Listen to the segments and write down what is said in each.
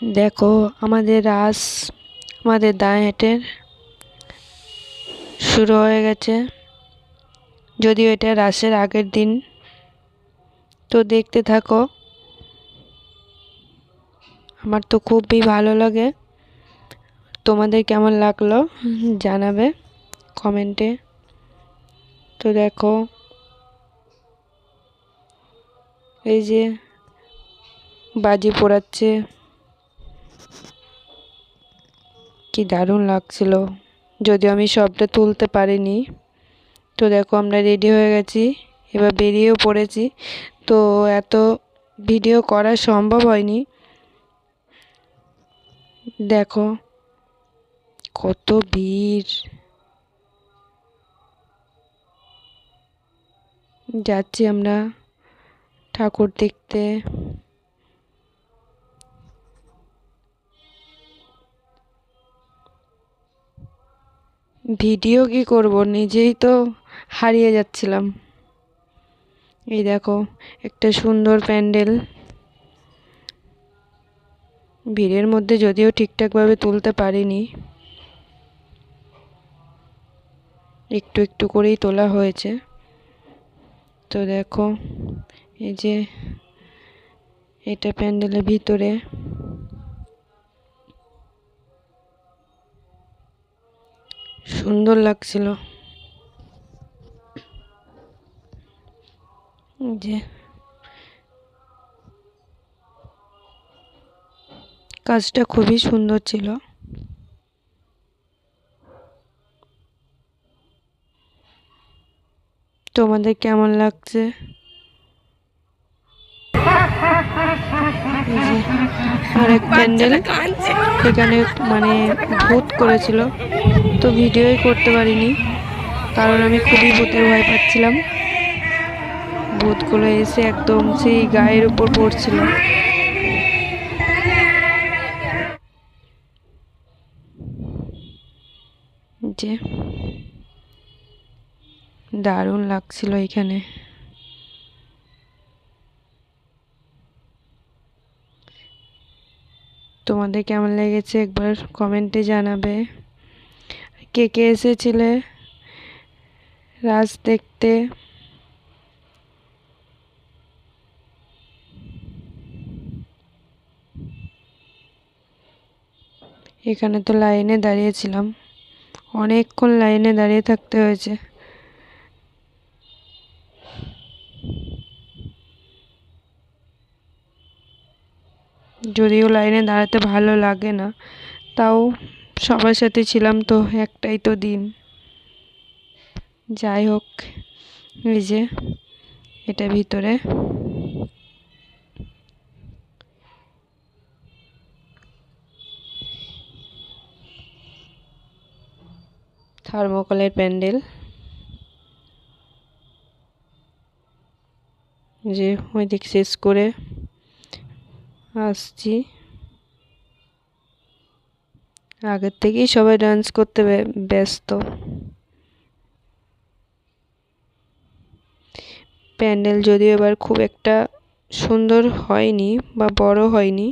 দেখো আমাদের রাস আমাদের দাঁড় হেঁটের শুরু হয়ে গেছে। যদিও এটা রাসের আগের দিন, তো দেখতে থাকো। আমার তো খুবই ভালো লাগে। তোমাদের কেমন লাগলো জানাবে কমেন্টে। তো দেখো এই যে বাজি পোড়াচ্ছে, কি দারুণ লাগছিল। যদিও আমি সবটা তুলতে পারিনি। তো দেখো আমরা রেডি হয়ে গেছি, এবার বেরিয়েও পড়েছি। তো এত ভিডিও করা সম্ভব হয়নি। দেখো কত ভিড়, যাচ্ছি আমরা ঠাকুর দেখতে। ভিডিও কি করব, নিজেই তো হারিয়ে যাচ্ছিলাম। এই দেখো একটা সুন্দর প্যান্ডেল, ভিড়ের মধ্যে যদিও ঠিকঠাকভাবে তুলতে পারিনি, একটু একটু করেই তোলা হয়েছে। তো দেখো এই যে এটা প্যান্ডেলের ভিতরে, সুন্দর লাগছিল। যে কাজটা খুবই সুন্দর ছিল। তোমাদের কেমন লাগছে? আর এক প্যান্ডেল এখানে মানে ভূত করেছিল, তো ভিডিওই করতে পারিনি, কারণ আমি খুবই ভূতের ভয় পাচ্ছিলাম। ভূতগুলো এসে একদম সেই গায়ের উপর পড়ছিল। যে দারুণ লাগছিল এখানে। তোমাদের কেমন লেগেছে একবার কমেন্টে জানাবে। কে কে এসেছিলে রাস দেখতে? এখানে তো লাইনে দাঁড়িয়েছিলাম, অনেকক্ষণ লাইনে দাঁড়িয়ে থাকতে হয়েছে। যদিও লাইনে দাঁড়াতে ভালো লাগে না, তাও সবার সাথে ছিলাম তো, একটাই তো দিন। যাই হোক, এই যে এটা ভিতরে থার্মোকলের প্যান্ডেল। যে ওই দিক শেষ করে আসছি, আগের থেকেই সবাই ডান্স করতে ব্যস্ত। প্যান্ডেল যদিও এবার খুব একটা সুন্দর হয়নি বা বড় হয়নি।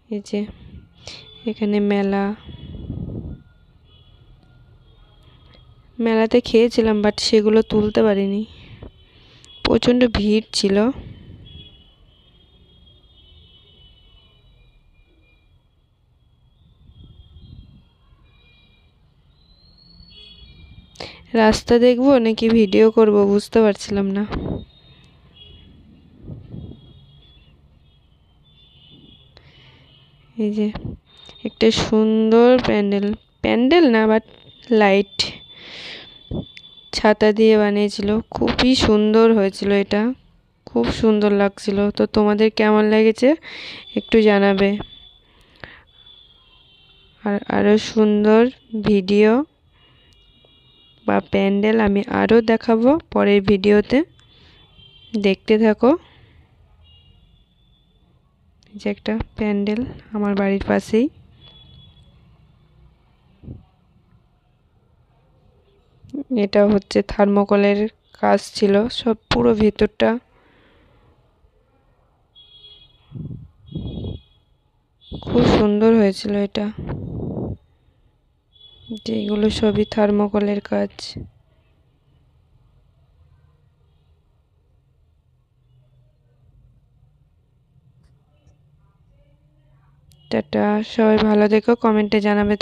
এই যে এখানে মেলাতে খেয়েছিলাম, বাট সেগুলো তুলতে পারিনি, প্রচণ্ড ভিড় ছিল। রাস্তা দেখবো নাকি ভিডিও করব বুঝতে পারছিলাম না। এই যে একটা সুন্দর প্যান্ডেল না, বাট লাইট ছাতা দিয়ে বানিয়েছিল, খুবই সুন্দর হয়েছিল। এটা খুব সুন্দর লাগছিল। তো তোমাদের কেমন লেগেছে একটু জানাবে। আর আরও সুন্দর ভিডিও বা প্যান্ডেল আমি আরও দেখাবো পরের ভিডিওতে, দেখতে থাকো। যে একটা প্যান্ডেল আমার বাড়ির পাশেই, এটা হচ্ছে থার্মোকলের কাজ ছিল, সব পুরো ভেতরটা খুব সুন্দর হয়েছিল। এটা যেগুলো সবই থার্মোকলের কাজ। টাটা, সবাই ভালো থেকো, কমেন্টে জানাবে তোমার